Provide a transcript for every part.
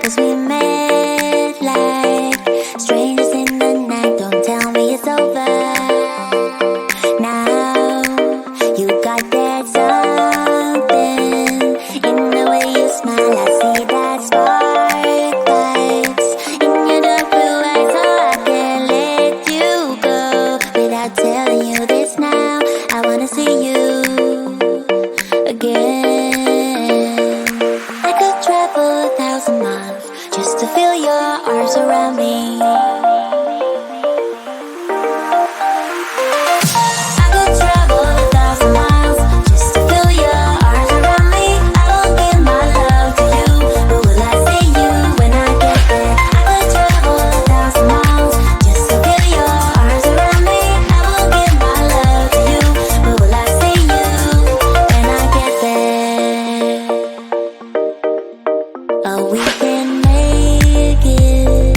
'cause we met like strangers in the night. Don't tell me it's over. Now you got that something in the way you smile. I see that spark lights in your dark blue eyes, so I can't let you go without telling you this now. I wanna see you again. I could travel 1,000 miles just to feel your arms around me. I could travel 1,000 miles just to feel your arms around me. I will give my love to you, but will I see you when I get there? I could travel 1,000 miles just to feel your arms around me. I will give my love to you, but will I see you when I get there? Oh, we can make it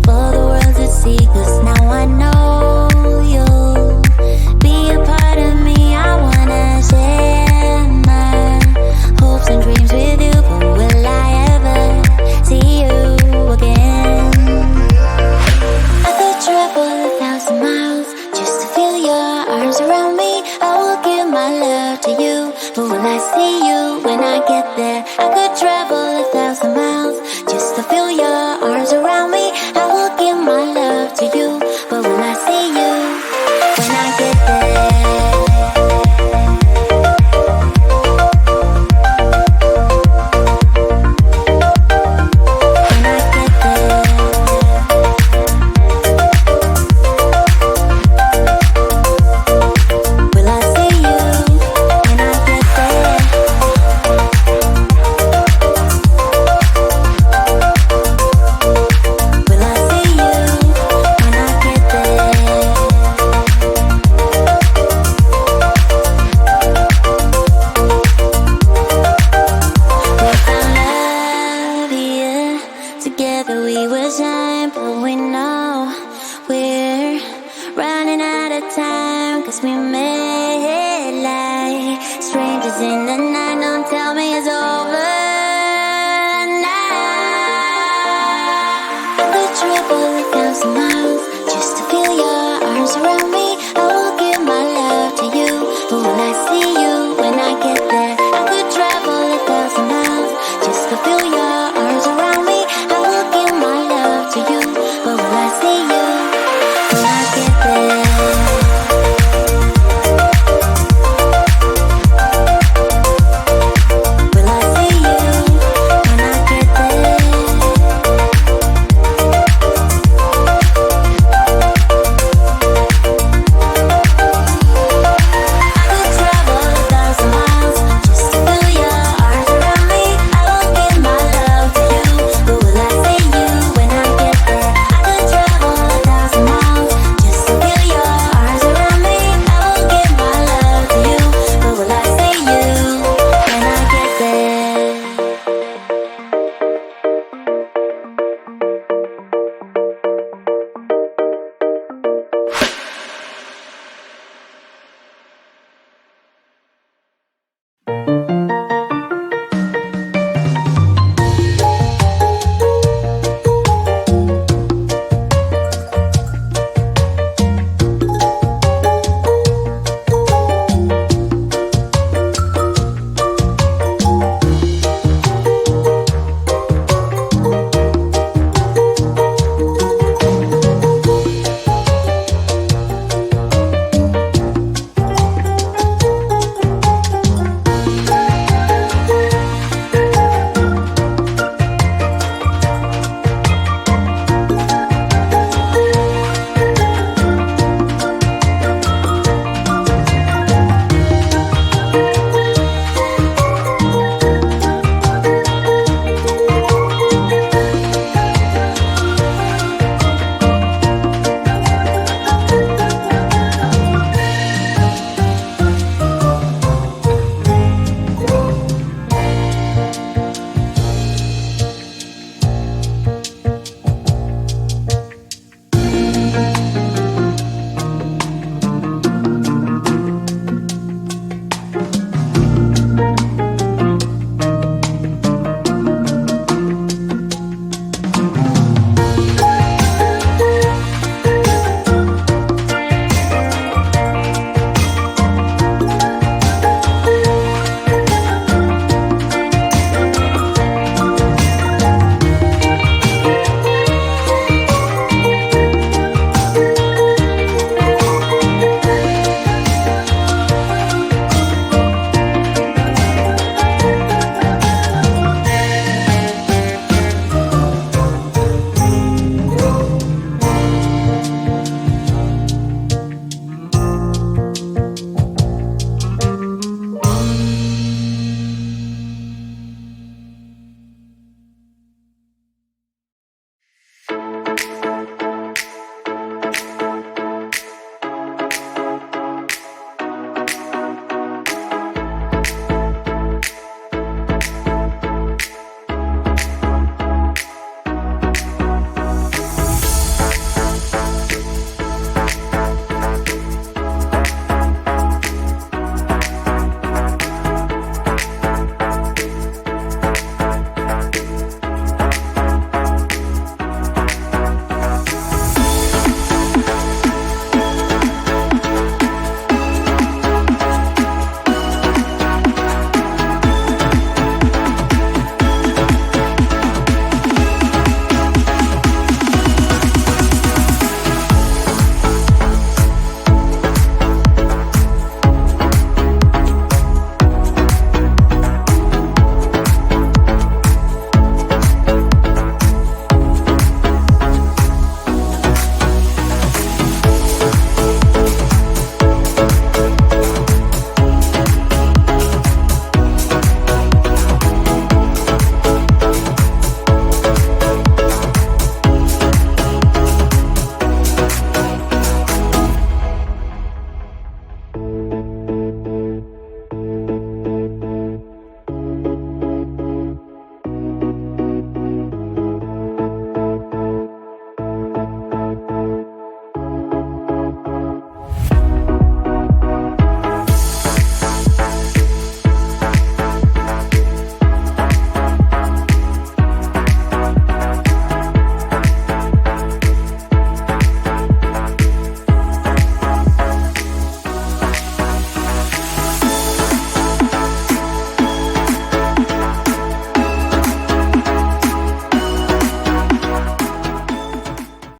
for the world to see, 'cause now I know you'll be a part of me. I wanna share my hopes and dreams with you, but will I ever see you again? I could travel 1,000 miles just to feel your arms around me. I will give my love to you, but will I see you when I get there? I could travel 1,000 miles just to feel your arms around me. I will give my love to you, but will I see you when I get there? When I get there. Will I see you when I get there? Will I see you when I get there? We found love here. Together we will shine, but we know we're running out of time, 'cause we met like strangers in the night. Don't tell me it's over.